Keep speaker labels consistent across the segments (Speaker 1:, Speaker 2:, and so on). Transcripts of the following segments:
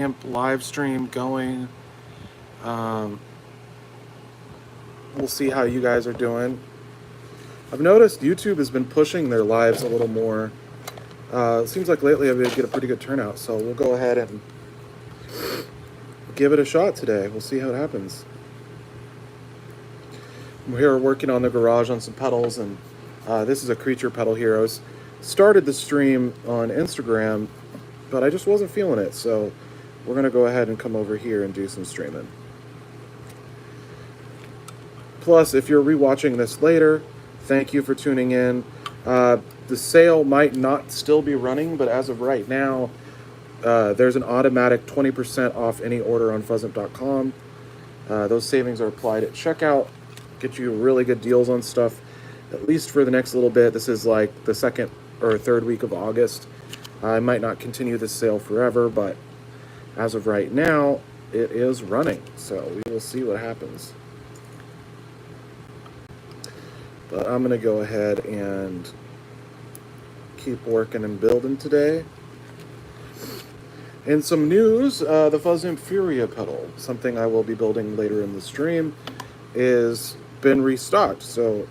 Speaker 1: Imp live stream going. Um, we'll see how you guys are doing. I've noticed YouTube has been pushing their lives a little more. It seems like lately I get a pretty good turnout, so we'll go ahead and give it a shot today. We'll see how it happens. I'm here working on the garage on some pedals, and this is a creature pedal here. I started the stream on Instagram, but I just wasn't feeling it, so we're going to go ahead and come over here and do some streaming. Plus, if you're rewatching this later, thank you for tuning in. The sale might not still be running, but as of right now, there's an automatic 20% off any order on fuzzimp.com. Those savings are applied at checkout. Get you really good deals on stuff, at least for the next little bit. This is like the second or third week of August. I might not continue this sale forever, but as of right now, it is running. So we will see what happens. But I'm going to go ahead and keep working and building today. In some news, the Fuzz Imp Furia pedal, something I will be building later in the stream, is been restocked. So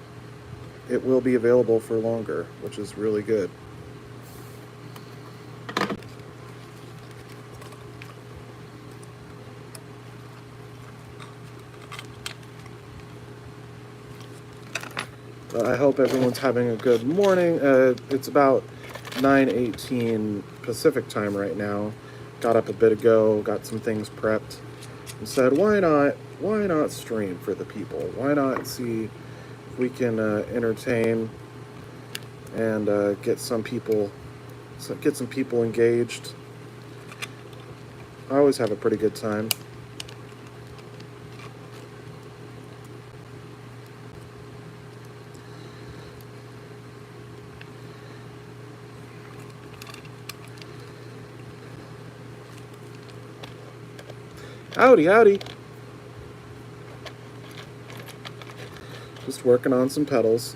Speaker 1: it will be available for longer, which is really good. I hope everyone's having a good morning. It's about 9:18 Pacific time right now. Got up a bit ago, got some things prepped, and said, why not stream for the people? Why not see if we can entertain and get some people engaged. I always have a pretty good time. Howdy, howdy. Just working on some pedals.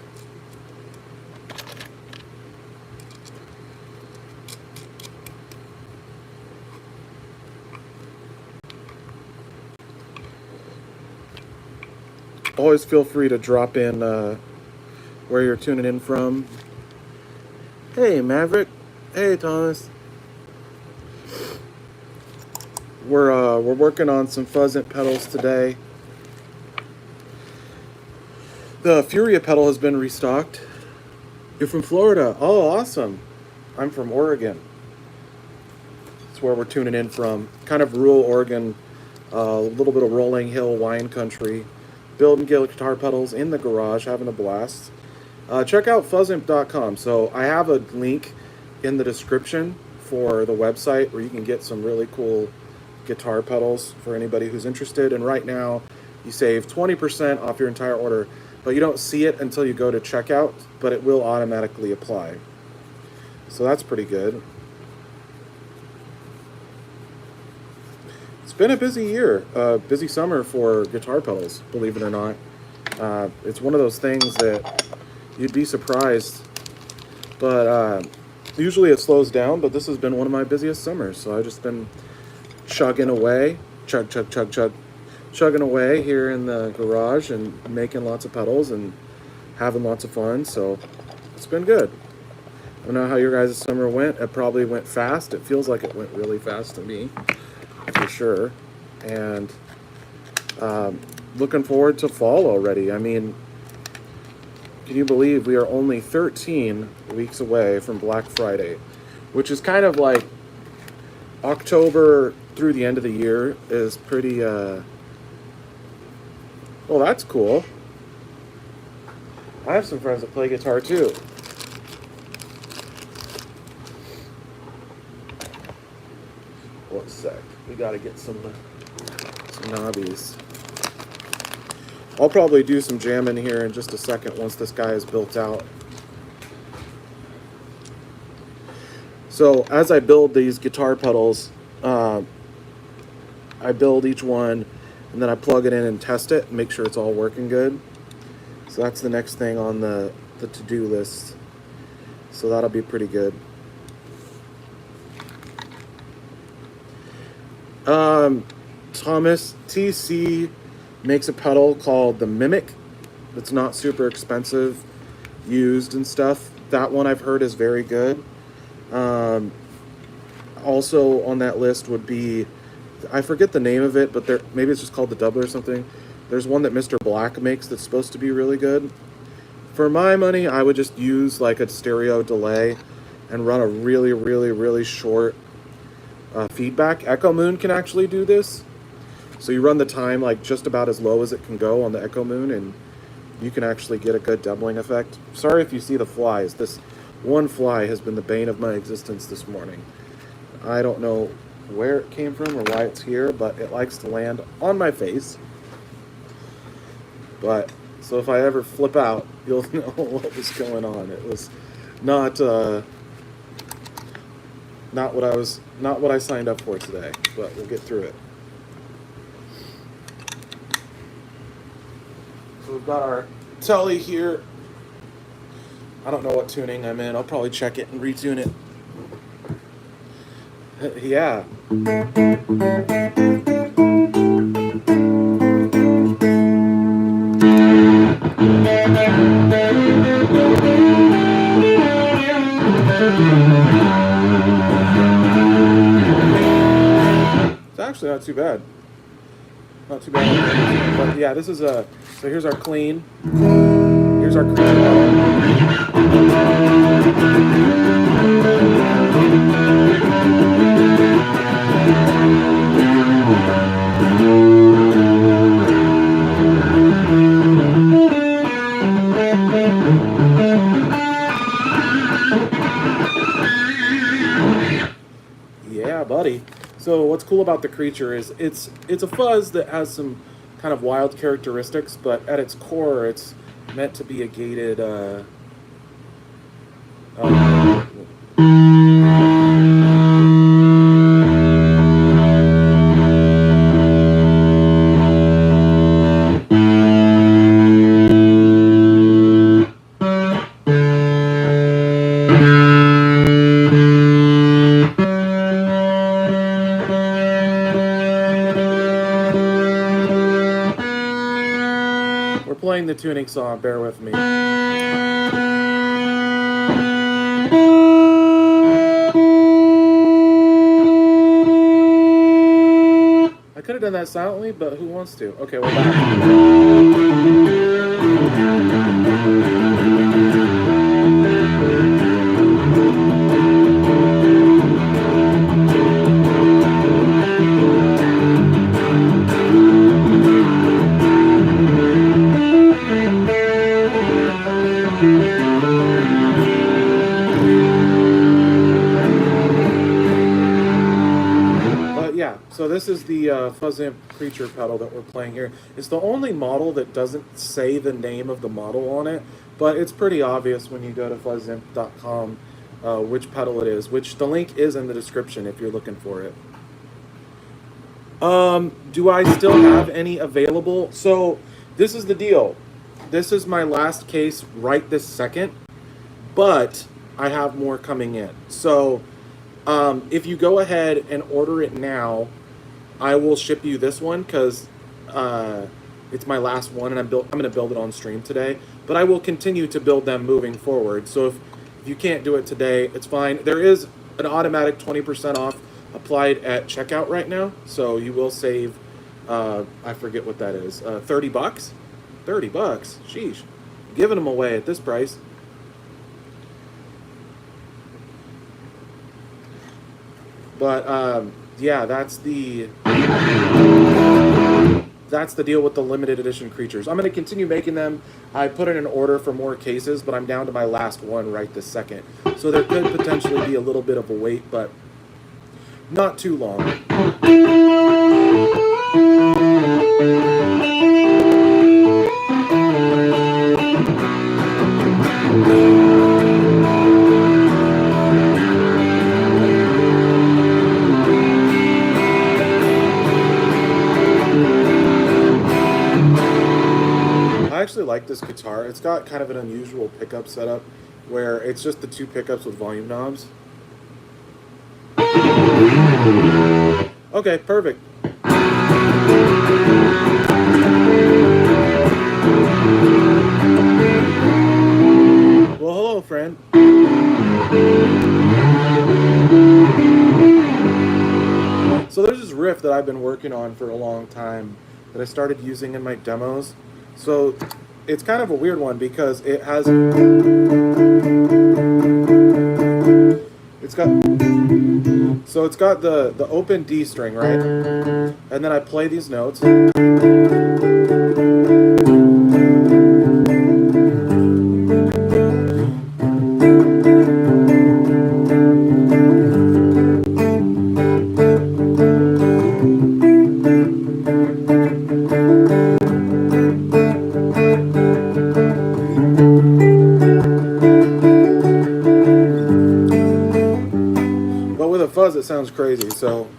Speaker 1: Always feel free to drop in where you're tuning in from. Hey, Maverick. Hey, Thomas. We're working on some Fuzz Imp pedals today. The Furia pedal has been restocked. You're from Florida. Oh, awesome. I'm from Oregon. That's where we're tuning in from. Kind of rural Oregon, a little bit of rolling hill wine country. Building guitar pedals in the garage, having a blast. Check out fuzzimp.com. So I have a link in the description for the website where you can get some really cool guitar pedals for anybody who's interested. And right now, you save 20% off your entire order, but you don't see it until you go to checkout, but it will automatically apply. So that's pretty good. It's been a busy year, busy summer for guitar pedals, believe it or not. It's one of those things that you'd be surprised, but usually it slows down, but this has been one of my busiest summers, so I've just been chugging away, chugging away here in the garage and making lots of pedals and having lots of fun, so it's been good. I don't know how your guys' summer went. It probably went fast. It feels like it went really fast to me, for sure. And looking forward to fall already. I mean, can you believe we are only 13 weeks away from Black Friday, which is kind of like October through the end of the year is pretty, well, that's cool. I have some friends that play guitar too. One sec. We gotta get some knobbies. I'll probably do some jamming here in just a second once this guy is built out. So as I build these guitar pedals, I build each one and then I plug it in and test it and make sure it's all working good. So that's the next thing on the to-do list. So that'll be pretty good. Thomas TC makes a pedal called the Mimic. It's not super expensive, used and stuff. That one I've heard is very good. Um, Also on that list would be, I forget the name of it, but there maybe it's just called the Doubler or something. There's one that Mr. Black makes that's supposed to be really good. For my money, I would just use like a stereo delay and run a really, really, really short feedback. Echo Moon can actually do this. So you run the time like just about as low as it can go on the Echo Moon, and you can actually get a good doubling effect. Sorry if you see the flies. This one fly has been the bane of my existence this morning. I don't know where it came from or why it's here, but it likes to land on my face. But so if I ever flip out, you'll know what was going on. It was not not what I signed up for today, but we'll get through it. So we've got our telly here. I don't know what tuning I'm in. I'll probably check it and retune it. Yeah. It's actually not too bad. Not too bad. But yeah, this is a. So here's our clean. Here's our creature Yeah, buddy. So what's cool about the creature is it's a fuzz that has some kind of wild characteristics, but at its core, it's meant to be a gated. We're playing the tuning song. Bear with me. I could have done that silently, but who wants to? Okay, we're back. So this is the Fuzz Imp creature pedal that we're playing here. It's the only model that doesn't say the name of the model on it, but it's pretty obvious when you go to fuzzimp.com which pedal it is, which the link is in the description if you're looking for it. Do I still have any available? So this is the deal. This is my last case right this second, but I have more coming in. So if you go ahead and order it now, I will ship you this one because it's my last one, and I'm going to build it on stream today. But I will continue to build them moving forward. So if you can't do it today, it's fine. There is an automatic 20% off applied at checkout right now, so you will save. I forget what that is. $30. $30. Sheesh, giving them away at this price. But yeah, that's the deal with the limited edition creatures. I'm going to continue making them. I put in an order for more cases, but I'm down to my last one right this second. So there could potentially be a little bit of a wait, but not too long. I actually like this guitar. It's got kind of an unusual pickup setup where it's just the two pickups with volume knobs. Okay, perfect. Well, hello, friend. So there's this riff that I've been working on for a long time that I started using in my demos. So it's kind of a weird one because it's got the open D string, right? And then I play these notes. But with a fuzz, it sounds crazy. So.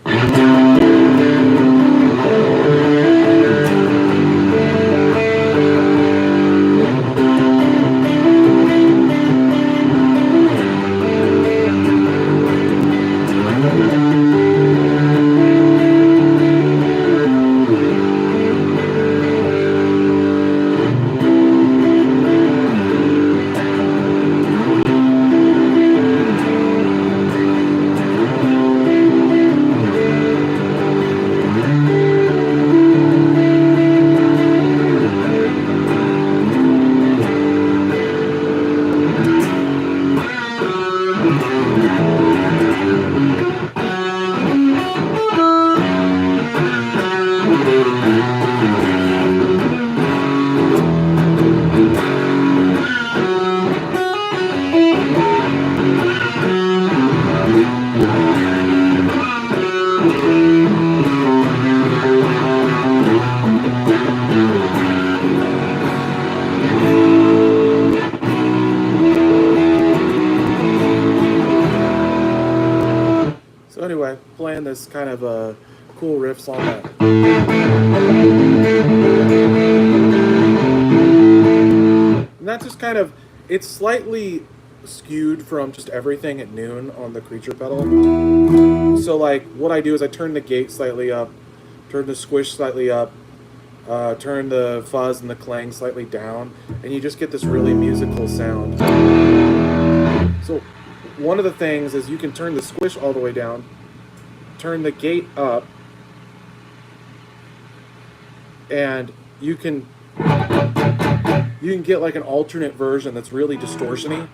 Speaker 1: So anyway, playing this kind of cool riffs on that. And that's just kind of, it's slightly skewed from just everything at noon on the creature pedal. So like what I do is I turn the gate slightly up, turn the squish slightly up, turn the fuzz and the clang slightly down, and you just get this really musical sound. So one of the things is you can turn the squish all the way down, turn the gate up, and you can get like an alternate version that's really distortion-y.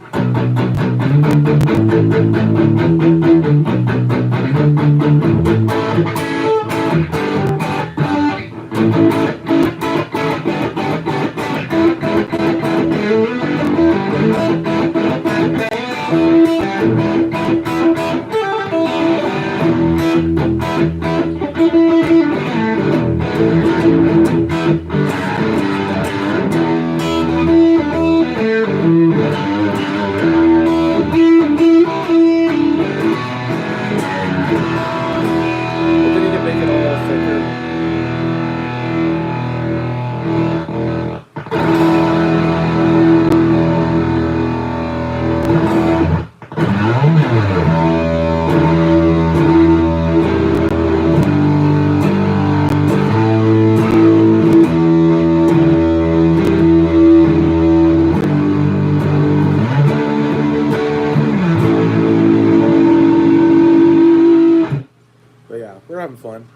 Speaker 1: We're having fun.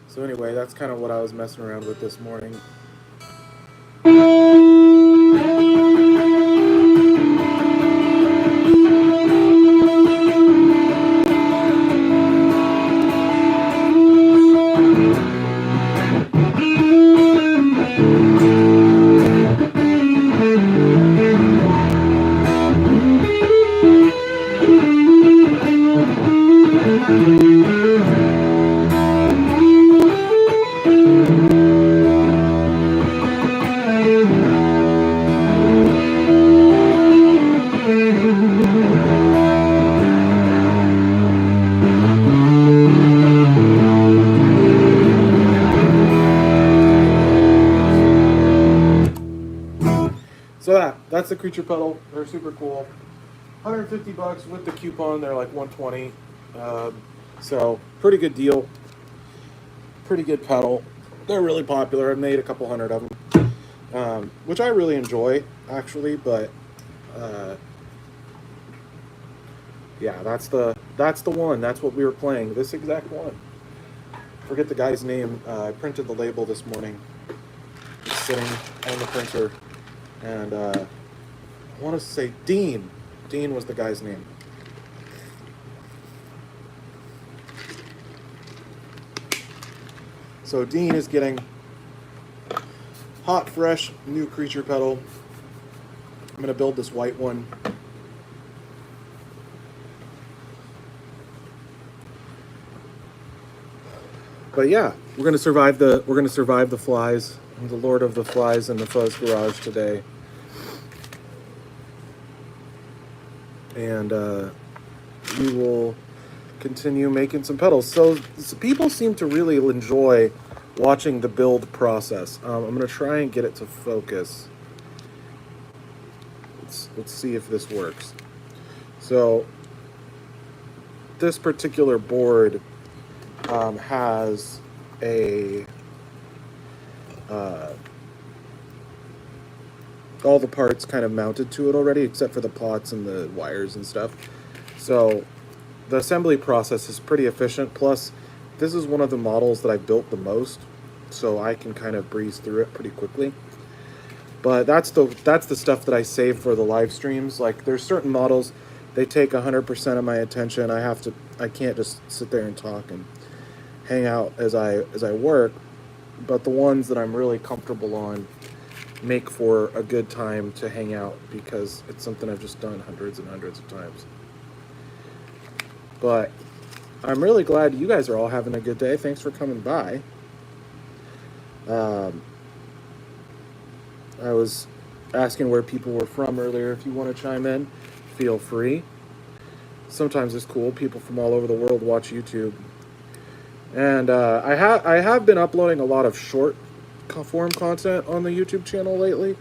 Speaker 1: So anyway, that's kind of what I was messing around with this morning. So that's the creature pedal. They're super cool. $150 with the coupon. They're like $120. So pretty good deal. Pretty good pedal. They're really popular. I've made a couple hundred of them, which I really enjoy, actually. But yeah, that's the one. That's what we were playing. This exact one. Forget the guy's name. I printed the label this morning. It's sitting on the printer, and I want to say Dean. Dean was the guy's name. So Dean is getting hot, fresh, new creature pedal. I'm gonna build this white one. But yeah, we're gonna survive the flies. I'm the Lord of the Flies in the Fuzz Garage today. And we will continue making some pedals. So people seem to really enjoy watching the build process. I'm going to try and get it to focus. Let's see if this works. So this particular board has a all the parts kind of mounted to it already, except for the pots and the wires and stuff. So the assembly process is pretty efficient. Plus, this is one of the models that I built the most, so I can kind of breeze through it pretty quickly. But that's the stuff that I save for the live streams. Like, there's certain models, they take 100% of my attention. I can't just sit there and talk and hang out as I work. But the ones that I'm really comfortable on make for a good time to hang out, because it's something I've just done hundreds and hundreds of times. But I'm really glad you guys are all having a good day. Thanks for coming by. I was asking where people were from earlier. If you want to chime in, feel free. Sometimes it's cool. People from all over the world watch YouTube. And I have been uploading a lot of short form content on the YouTube channel lately.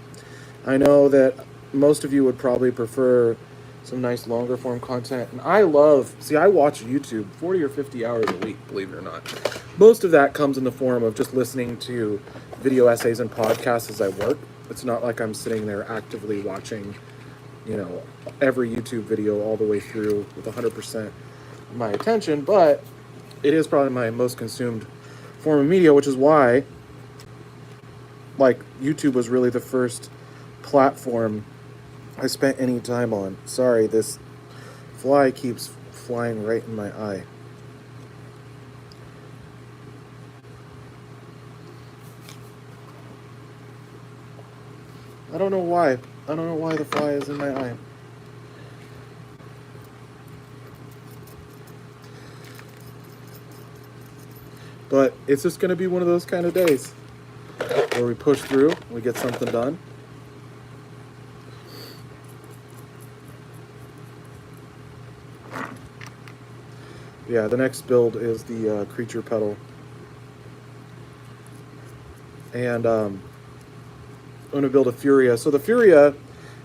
Speaker 1: I know that most of you would probably prefer some nice longer form content. And I watch YouTube 40 or 50 hours a week, believe it or not. Most of that comes in the form of just listening to video essays and podcasts as I work. It's not like I'm sitting there actively watching, every YouTube video all the way through with 100% of my attention, but it is probably my most consumed form of media, which is why, YouTube was really the first platform I spent any time on. Sorry, this fly keeps flying right in my eye. I don't know why. I don't know why the fly is in my eye. But it's just going to be one of those kind of days where we push through, we get something done. Yeah, the next build is the creature pedal. And I'm going to build a Furia. So the Furia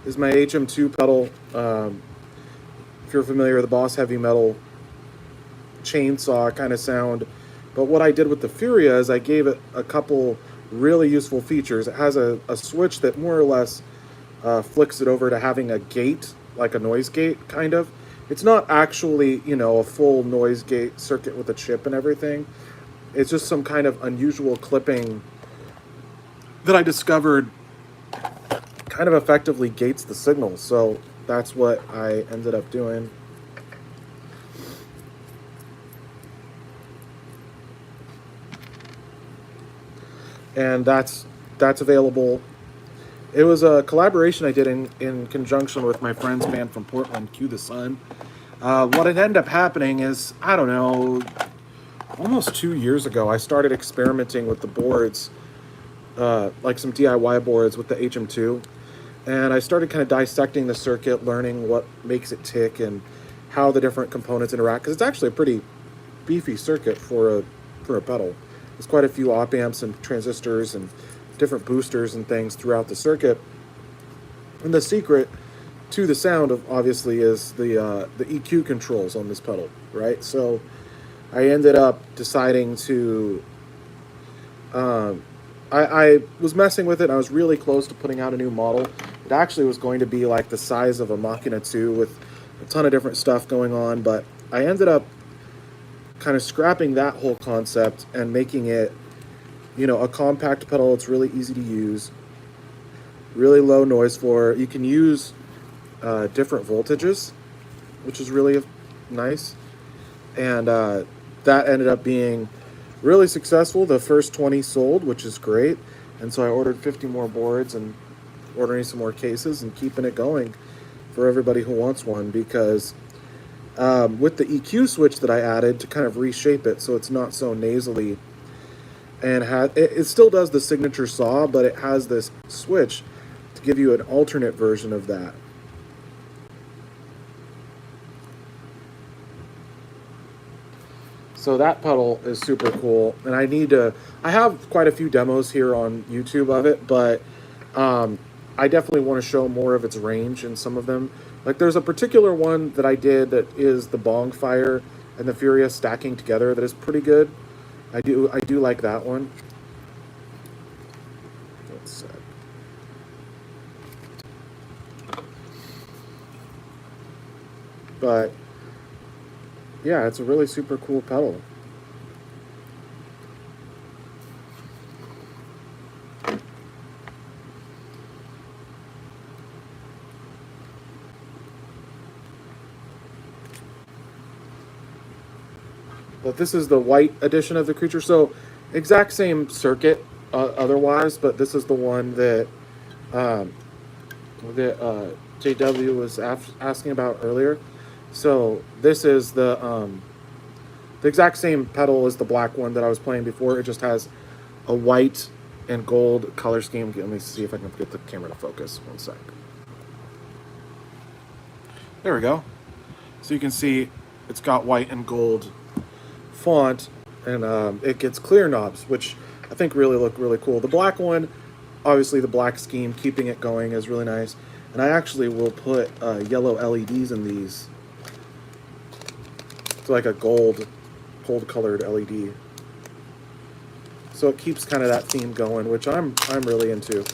Speaker 1: is my HM2 pedal. If you're familiar with the Boss Heavy Metal chainsaw kind of sound. But what I did with the Furia is I gave it a couple really useful features. It has a switch that more or less flicks it over to having a gate, like a noise gate, kind of. It's not actually, a full noise gate circuit with a chip and everything. It's just some kind of unusual clipping that I discovered kind of effectively gates the signal. So that's what I ended up doing. And that's available. It was a collaboration I did in conjunction with my friend's band from Portland, Cue the Sun. What had ended up happening is, I don't know, almost 2 years ago, I started experimenting with the boards, like some DIY boards with the HM2. And I started kind of dissecting the circuit, learning what makes it tick and how the different components interact. Because it's actually a pretty beefy circuit for a pedal. There's quite a few op amps and transistors and different boosters and things throughout the circuit. And the secret to the sound, obviously, is the EQ controls on this pedal, right? So I ended up deciding to Um, I was messing with it. And I was really close to putting out a new model. It actually was going to be like the size of a Machina 2 with a ton of different stuff going on, but I ended up kind of scrapping that whole concept and making it, a compact pedal. It's really easy to use, really low noise floor. You can use different voltages, which is really nice. And that ended up being really successful. The first 20 sold, which is great. And so I ordered 50 more boards and ordering some more cases and keeping it going for everybody who wants one, because with the EQ switch that I added to kind of reshape it so it's not so nasally, and it still does the signature saw, but it has this switch to give you an alternate version of that. So that pedal is super cool, and I have quite a few demos here on YouTube of it, but I definitely want to show more of its range in some of them. Like there's a particular one that I did that is the Bong Fire and the Furia stacking together that is pretty good. I do like that one. Let's see. But yeah, it's a really super cool pedal. But this is the white edition of the Creature, so exact same circuit otherwise, but this is the one that JW was asking about earlier. So this is the exact same pedal as the black one that I was playing before. It just has a white and gold color scheme. Let me see if I can get the camera to focus. One sec. There we go. So you can see it's got white and gold font, and it gets clear knobs, which I think really look really cool. The black one, obviously the black scheme, keeping it going is really nice. And I actually will put yellow LEDs in these. It's like a gold colored LED. So it keeps kind of that theme going, which I'm really into.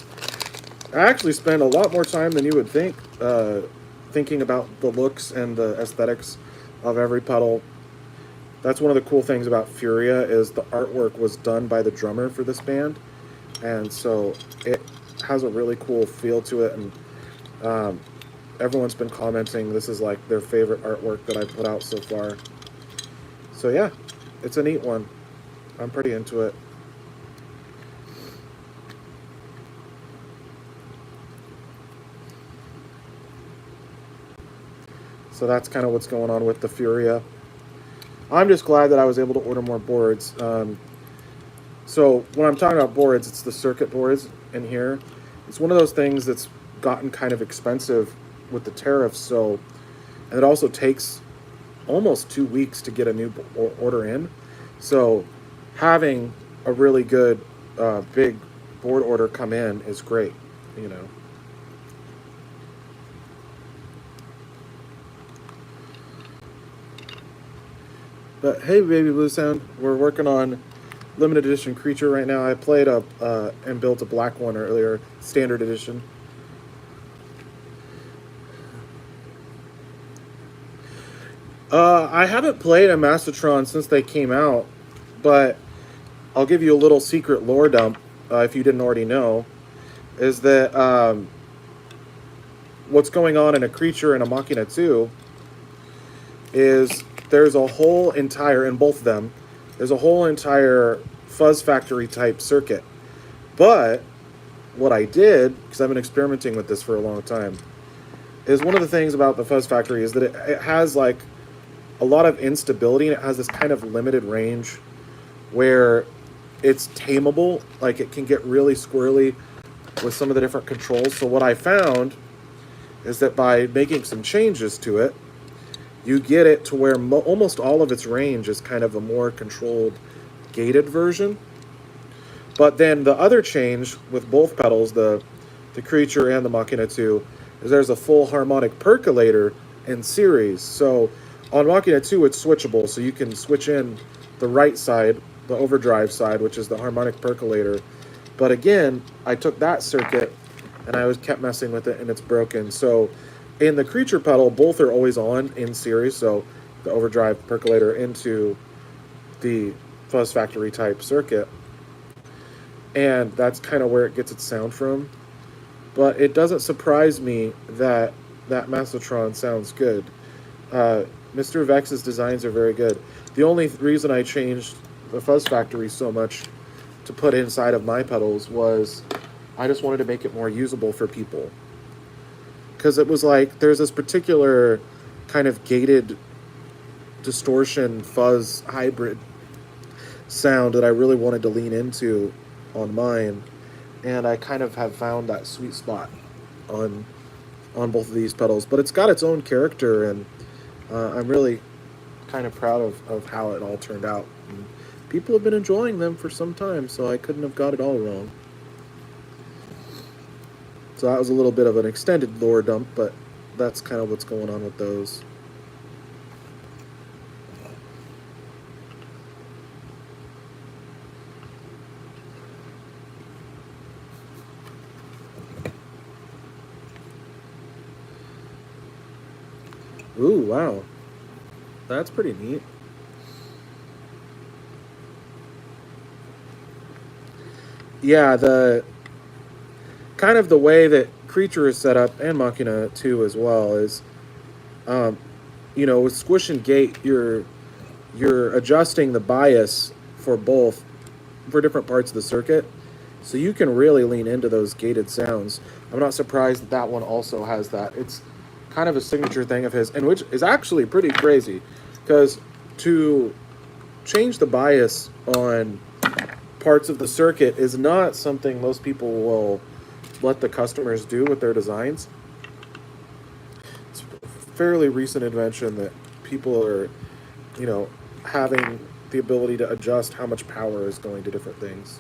Speaker 1: I actually spend a lot more time than you would think thinking about the looks and the aesthetics of every pedal. That's one of the cool things about Furia, is the artwork was done by the drummer for this band, and so it has a really cool feel to it, and everyone's been commenting this is like their favorite artwork that I've put out so far. So yeah, it's a neat one. I'm pretty into it. So that's kind of what's going on with the Furia. I'm just glad that I was able to order more boards. So when I'm talking about boards, it's the circuit boards in here. It's one of those things that's gotten kind of expensive with the tariffs. So, and it also takes almost 2 weeks to get a new order in. So having a really good big board order come in is great, you know. But hey, Baby Blue Sound, we're working on limited edition Creature right now. I played and built a black one earlier, standard edition. I haven't played a Mastertron since they came out, but I'll give you a little secret lore dump, if you didn't already know, is that what's going on in a Creature and a Machina 2 is there's a whole entire, in both of them, there's a whole entire Fuzz Factory type circuit. But what I did, because I've been experimenting with this for a long time, is one of the things about the Fuzz Factory is that it has like a lot of instability, and it has this kind of limited range where it's tameable. Like it can get really squirrely with some of the different controls. So what I found is that by making some changes to it, you get it to where almost all of its range is kind of a more controlled, gated version. But then the other change with both pedals, the Creature and the Machina 2, is there's a full harmonic percolator in series. So on Machina 2, it's switchable, so you can switch in the right side the overdrive side, which is the harmonic percolator. But again, I took that circuit and I was kept messing with it and it's broken. So in the creature pedal, both are always on in series. So the overdrive percolator into the Fuzz Factory type circuit. And that's kind of where it gets its sound from. But it doesn't surprise me that that Massotron sounds good. Mr. Vex's designs are very good. The only reason I changed the Fuzz Factory so much to put inside of my pedals was I just wanted to make it more usable for people. Because it was like, there's this particular kind of gated distortion fuzz hybrid sound that I really wanted to lean into on mine. And I kind of have found that sweet spot on both of these pedals. But it's got its own character, and I'm really kind of proud of how it all turned out. And people have been enjoying them for some time, so I couldn't have got it all wrong. So that was a little bit of an extended lore dump, but that's kind of what's going on with those. Ooh, wow. That's pretty neat. Yeah, the kind of the way that Creature is set up, and Machina too as well, is you know, with Squish and Gate, you're adjusting the bias for both, for different parts of the circuit, so you can really lean into those gated sounds. I'm not surprised that that one also has that. It's kind of a signature thing of his, and which is actually pretty crazy, because to change the bias on parts of the circuit is not something most people will let the customers do with their designs. It's a fairly recent invention that people are, you know, having the ability to adjust how much power is going to different things.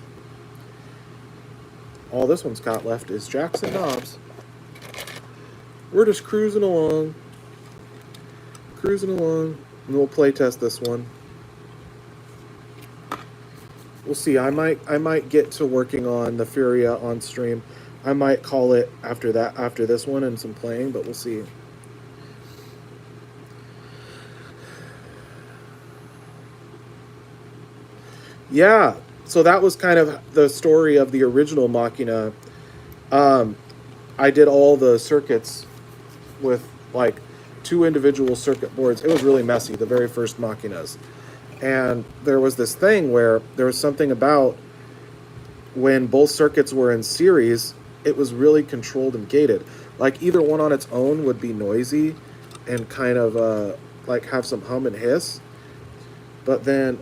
Speaker 1: All this one's got left is jacks and knobs. We're just cruising along, and we'll play test this one. We'll see. I might get to working on the Furia on stream. I might call it after this one and some playing, but we'll see. Yeah, so that was kind of the story of the original Machina. I did all the circuits with like 2 individual circuit boards. It was really messy, the very first Machinas. And there was this thing where there was something about when both circuits were in series, it was really controlled and gated. Like either one on its own would be noisy and kind of like have some hum and hiss. But then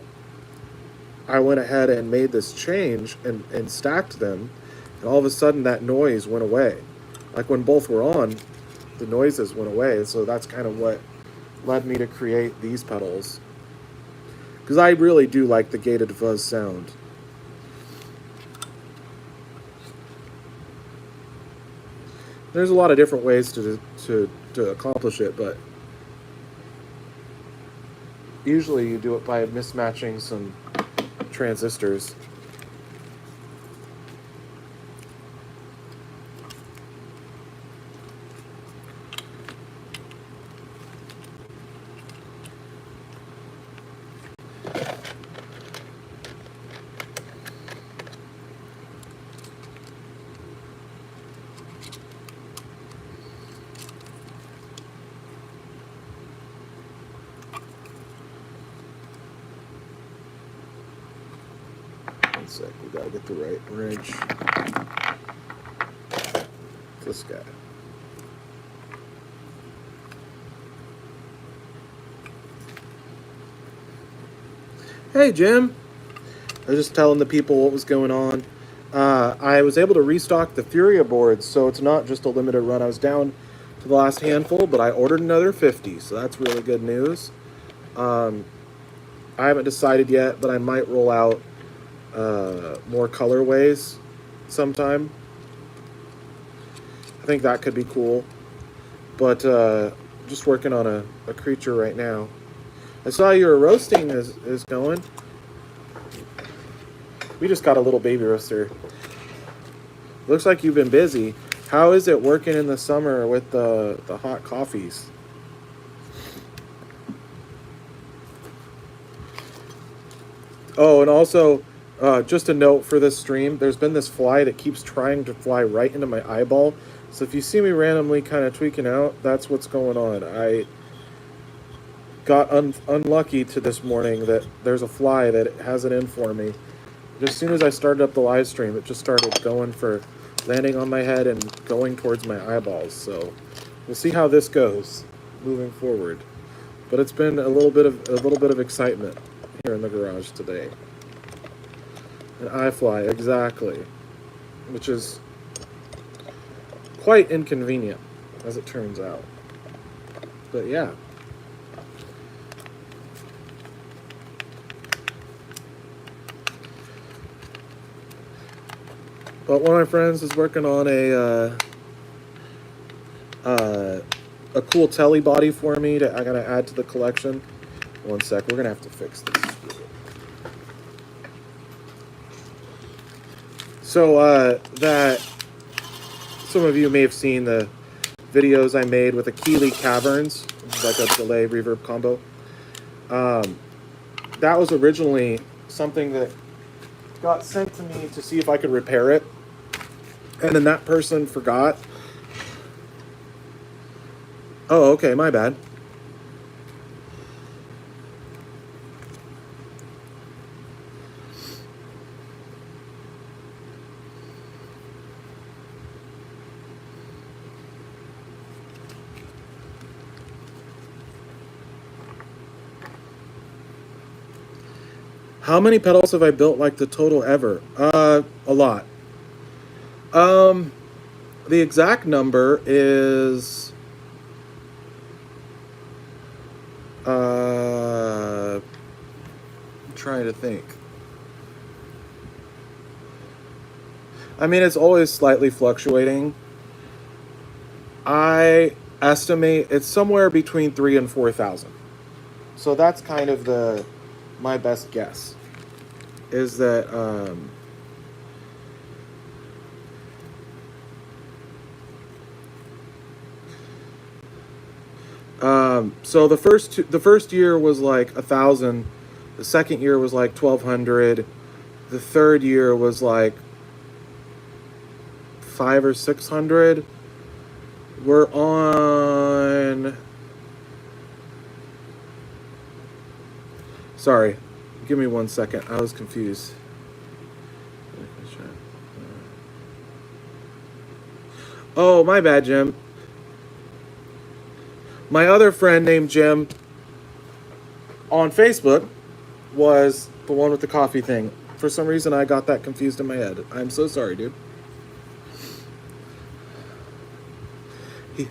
Speaker 1: I went ahead and made this change and stacked them. And all of a sudden that noise went away. Like when both were on, the noises went away. So that's kind of what led me to create these pedals. Because I really do like the gated fuzz sound. There's a lot of different ways to accomplish it, but usually you do it by mismatching some transistors. One sec, we gotta get the right wrench. This guy. Hey, Jim. I was just telling the people what was going on. I was able to restock the Furia boards, so it's not just a limited run. I was down to the last handful, but I ordered another 50, so that's really good news. I haven't decided yet, but I might roll out more colorways sometime. I think that could be cool. But just working on a creature right now. I saw your roasting is going. We just got a little baby roaster. Looks like you've been busy. How is it working in the summer with the hot coffees? Oh, and also, just a note for this stream, there's been this fly that keeps trying to fly right into my eyeball. So if you see me randomly kind of tweaking out, that's what's going on. I got unlucky to this morning that there's a fly that has it in for me. Just as soon as I started up the live stream, it just started going for landing on my head and going towards my eyeballs. So we'll see how this goes moving forward. But it's been a little bit of excitement here in the garage today. An eye fly, exactly, which is quite inconvenient, as it turns out. But yeah. But one of my friends is working on a cool telly body for me that I gotta add to the collection. One sec, we're gonna have to fix this. So that some of you may have seen the videos I made with the Keeley Caverns, like a delay reverb combo. That was originally something that got sent to me to see if I could repair it, and then that person forgot. Oh, okay, my bad. How many pedals have I built, like the total ever? A lot. The exact number is I'm trying to think. I mean, it's always slightly fluctuating. I estimate it's somewhere between 3,000 and 4,000. So that's kind of my best guess. Is that so the first year was like 1,000, the second year was like 1,200, the third year was like 500 or 600. We're on. Sorry, give me 1 second. I was confused. Oh, my bad, Jim. My other friend named Jim on Facebook was the one with the coffee thing. For some reason, I got that confused in my head. I'm so sorry, dude.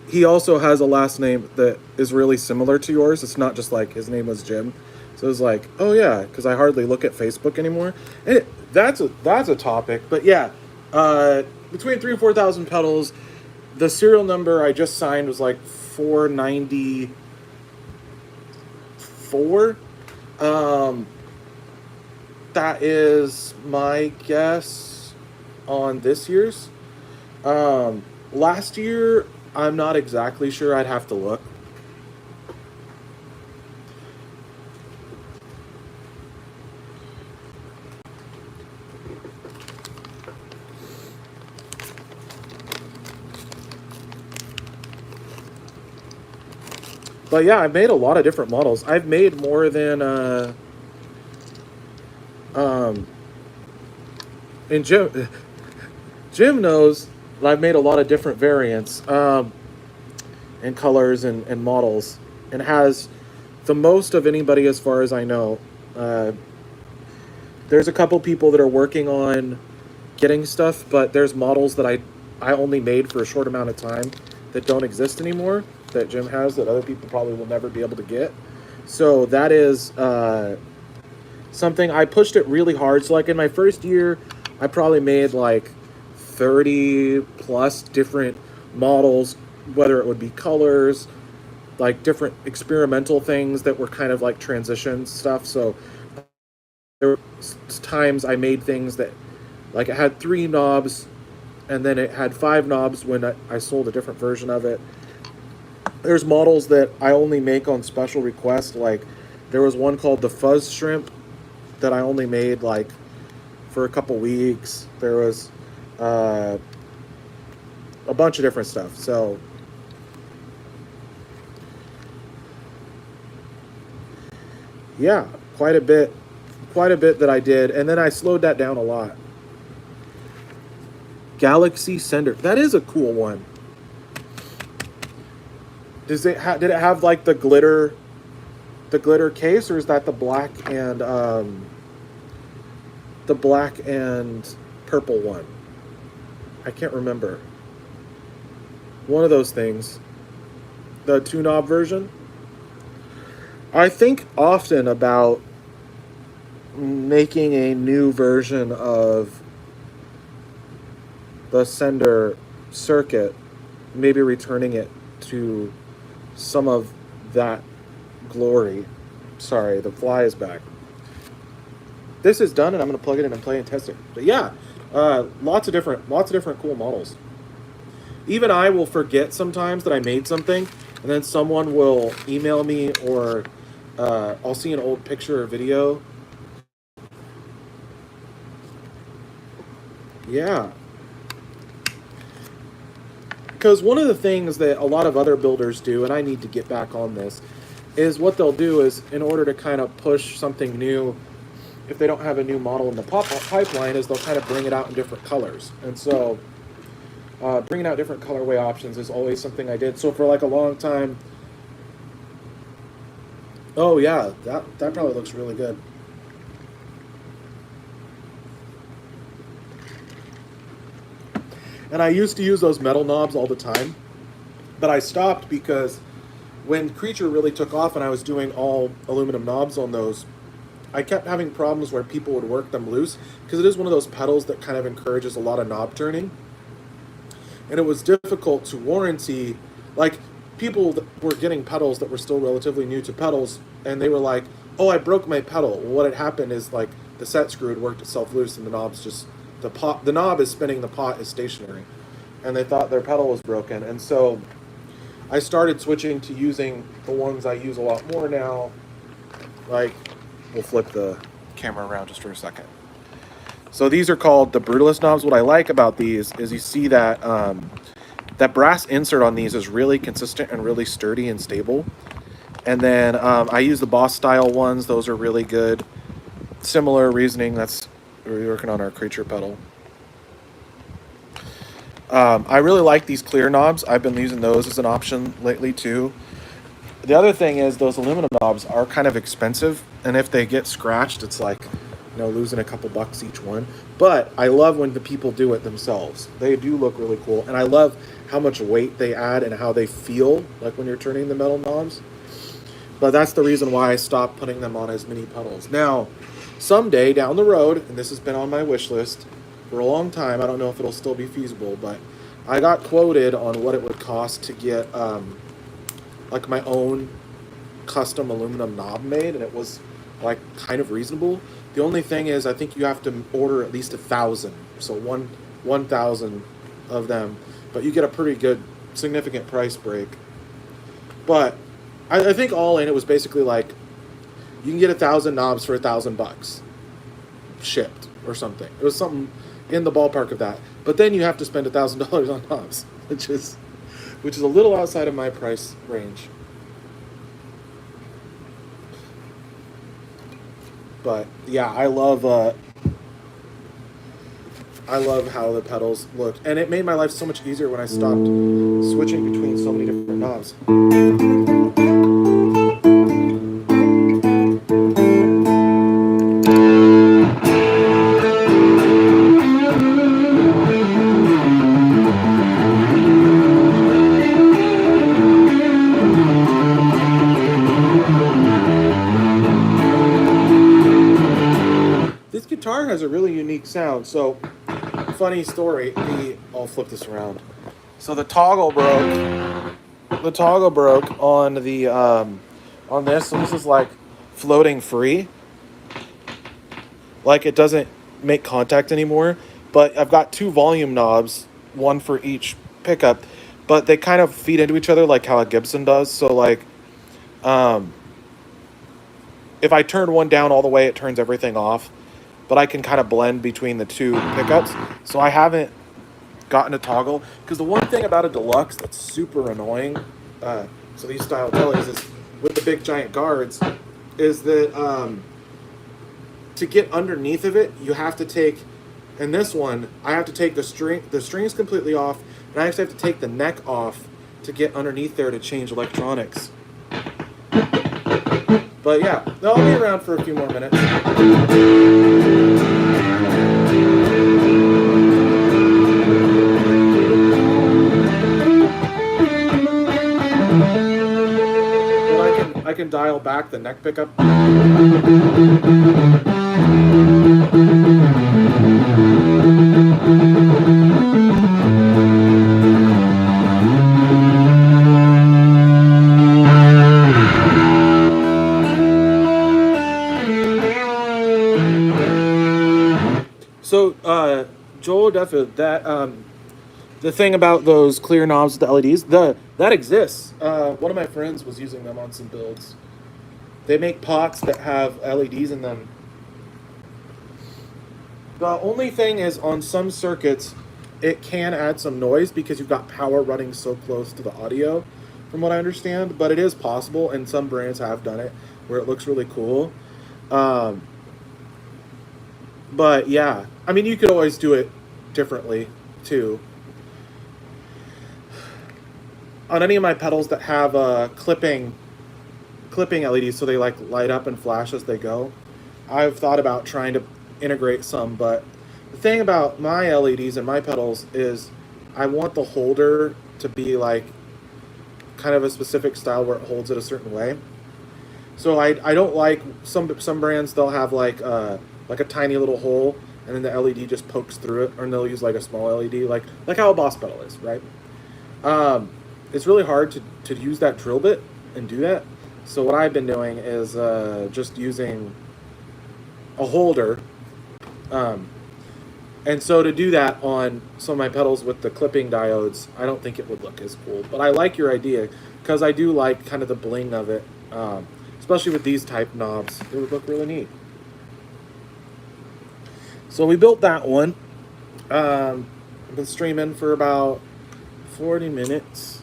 Speaker 1: He also has a last name that is really similar to yours. It's not just like his name was Jim. So it was like, oh yeah, because I hardly look at Facebook anymore. And that's a topic. But yeah, between 3,000 and 4,000 pedals. The serial number I just signed was like 494. That is my guess on this year's. Last year, I'm not exactly sure. I'd have to look. But yeah, I've made a lot of different models. I've made more than and Jim knows that I've made a lot of different variants and colors and models, and has the most of anybody as far as I know. There's a couple people that are working on getting stuff, but there's models that I only made for a short amount of time that don't exist anymore, that Jim has, that other people probably will never be able to get. So that is something I pushed it really hard. So like in my first year, I probably made like 30 plus different models, whether it would be colors, like different experimental things that were kind of like transition stuff. So were times I made things that, like, it had 3 knobs, and then it had 5 knobs when I sold a different version of it. There's models that I only make on special request. Like, there was one called the Fuzz Imp that I only made, like, for a couple weeks. There was a bunch of different stuff. So yeah, quite a bit that I did, and then I slowed that down a lot. Galaxy Sender, that is a cool one. Did it have like the glitter case, or is that the black and purple one? I can't remember. One of those things. The 2-knob version. I think often about making a new version of the Sender circuit, maybe returning it to some of that glory. Sorry, the fly is back. This is done, and I'm going to plug it in and play and test it. But yeah, lots of different cool models. Even I will forget sometimes that I made something, and then someone will email me, or I'll see an old picture or video. Yeah. Because one of the things that a lot of other builders do, and I need to get back on this, is what they'll do is, in order to kind of push something new, if they don't have a new model in the pipeline, is they'll kind of bring it out in different colors. And so bringing out different colorway options is always something I did. So for like a long time, oh yeah, that probably looks really good. And I used to use those metal knobs all the time, but I stopped because when Creature really took off and I was doing all aluminum knobs on those, I kept having problems where people would work them loose, because it is one of those pedals that kind of encourages a lot of knob turning. And it was difficult to warranty, like, people that were getting pedals that were still relatively new to pedals, and they were like, oh, I broke my pedal. Well, what had happened is, like, the set screw had worked itself loose, and the knob's just, the knob is spinning, the pot is stationary. And they thought their pedal was broken. And so I started switching to using the ones I use a lot more now. Like, we'll flip the camera around just for a second. So these are called the Brutalist knobs. What I like about these is you see that that brass insert on these is really consistent and really sturdy and stable. And then I use the Boss style ones. Those are really good. Similar reasoning. We're working on our Creature pedal. I really like these clear knobs. I've been using those as an option lately too. The other thing is those aluminum knobs are kind of expensive, and if they get scratched, it's like, you know, losing a couple bucks each one. But I love when the people do it themselves. They do look really cool, and I love how much weight they add and how they feel like when you're turning the metal knobs. But that's the reason why I stopped putting them on as mini pedals. Now, someday down the road, and this has been on my wish list for a long time, I don't know if it'll still be feasible, but I got quoted on what it would cost to get like my own custom aluminum knob made, and it was like kind of reasonable. The only thing is, I think you have to order at least 1,000, so 1,000 of them, but you get a pretty good, significant price break. But I think all in, it was basically like, you can get 1,000 knobs for $1,000 shipped or something. It was something in the ballpark of that. But then you have to spend $1,000 on knobs, which is a little outside of my price range. But yeah, I love how the pedals look, and it made my life so much easier when I stopped switching between so many different knobs. This guitar has a really unique sound. So, funny story. I'll flip this around. So the toggle broke. The toggle broke on the on this. So this is like floating free. like it doesn't make contact anymore. But I've got two volume knobs, one for each pickup, but they kind of feed into each other like how a Gibson does. So like, um, if I turn one down all the way, it turns everything off. But I can kind of blend between the two pickups. So I haven't gotten a toggle, because the one thing about a deluxe that's super annoying, so these style tellies, is with the big giant guards, is that to get underneath of it, you have to take, in this one, I have to take the strings completely off, and I actually have to take the neck off to get underneath there to change electronics. But yeah, I'll be around for a few more minutes. But I can dial back the neck pickup. So, Joel Deffa, that the thing about those clear knobs with the LEDs, that exists. One of my friends was using them on some builds. They make pots that have LEDs in them. The only thing is, on some circuits, it can add some noise because you've got power running so close to the audio, from what I understand. But it is possible, and some brands have done it, where it looks really cool. But yeah, I mean, you could always do it differently too. On any of my pedals that have clipping LEDs, so they like light up and flash as they go, I've thought about trying to integrate some. But the thing about my LEDs and my pedals is I want the holder to be like kind of a specific style where it holds it a certain way. So I don't like some brands, they'll have like a tiny little hole, and then the LED just pokes through it, or they'll use like a small LED, like how a Boss pedal is, right? It's really hard to use that drill bit and do that. So what I've been doing is just using a holder. And so to do that on some of my pedals with the clipping diodes, I don't think it would look as cool. But I like your idea, because I do like kind of the bling of it, especially with these type knobs. It would look really neat. So we built that one. I've been streaming for about 40 minutes.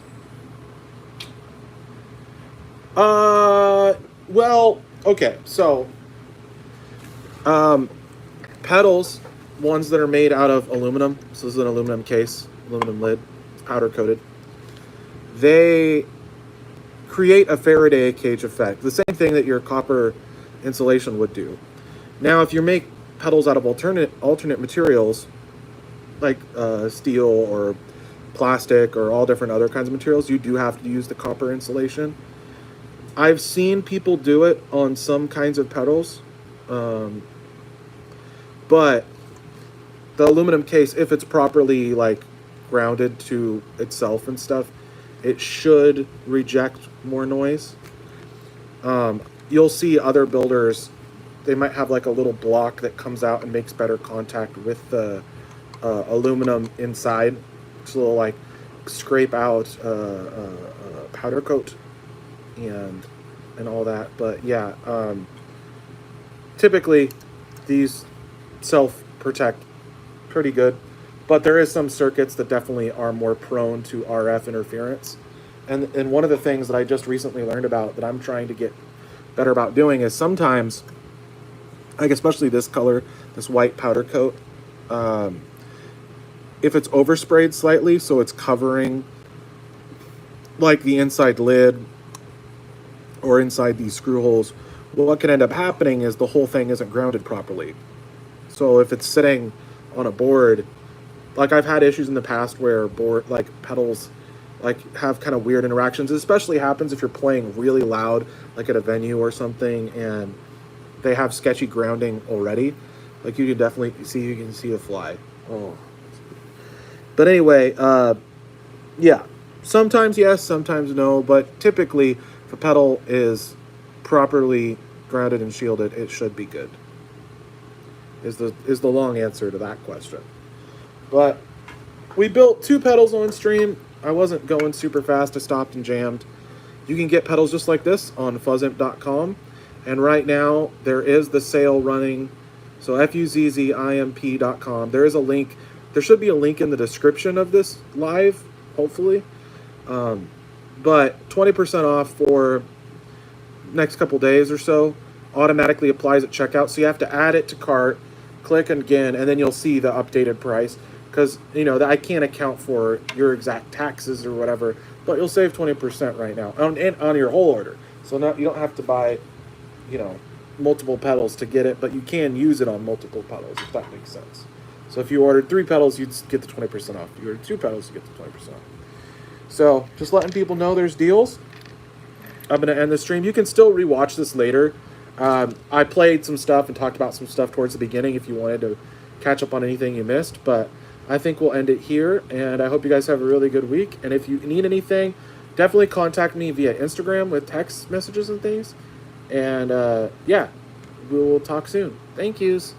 Speaker 1: Well, okay, so pedals, ones that are made out of aluminum, so this is an aluminum case, aluminum lid, it's powder coated, they create a Faraday cage effect, the same thing that your copper insulation would do. Now, if you make pedals out of alternate materials, like steel or plastic or all different other kinds of materials, you do have to use the copper insulation. I've seen people do it on some kinds of pedals, but the aluminum case, if it's properly like grounded to itself and stuff, it should reject more noise. You'll see other builders, they might have like a little block that comes out and makes better contact with the aluminum inside, so it'll like scrape out powder coat and all that. But yeah, typically these self-protect pretty good, but there is some circuits that definitely are more prone to RF interference. And one of the things that I just recently learned about that I'm trying to get better about doing is sometimes, like especially this color, this white powder coat, if it's oversprayed slightly, so it's covering like the inside lid or inside these screw holes, well, what can end up happening is the whole thing isn't grounded properly. So if it's sitting on a board, like I've had issues in the past where pedals like have kind of weird interactions. It especially happens if you're playing really loud, like at a venue or something, and they have sketchy grounding already. Like you can see a fly. Oh. But anyway, yeah, sometimes yes, sometimes no, but typically if a pedal is properly grounded and shielded, it should be good. is the long answer to that question. But we built 2 pedals on stream. I wasn't going super fast. I stopped and jammed. You can get pedals just like this on fuzzimp.com. And right now, there is the sale running. So fuzzimp.com. There is a link. There should be a link in the description of this live, hopefully. But 20% off for next couple days or so. Automatically applies at checkout. So you have to add it to cart, click again, and then you'll see the updated price. Because, you know, I can't account for your exact taxes or whatever, but you'll save 20% right now on your whole order. So now you don't have to buy, you know, multiple pedals to get it, but you can use it on multiple pedals, if that makes sense. So if you ordered 3 pedals, you'd get the 20% off. If you ordered 2 pedals, you get the 20% off. So just letting people know there's deals. I'm going to end the stream. You can still rewatch this later. I played some stuff and talked about some stuff towards the beginning if you wanted to catch up on anything you missed, but I think we'll end it here, and I hope you guys have a really good week. And if you need anything, definitely contact me via Instagram with text messages and things. And yeah, we will talk soon. Thank yous.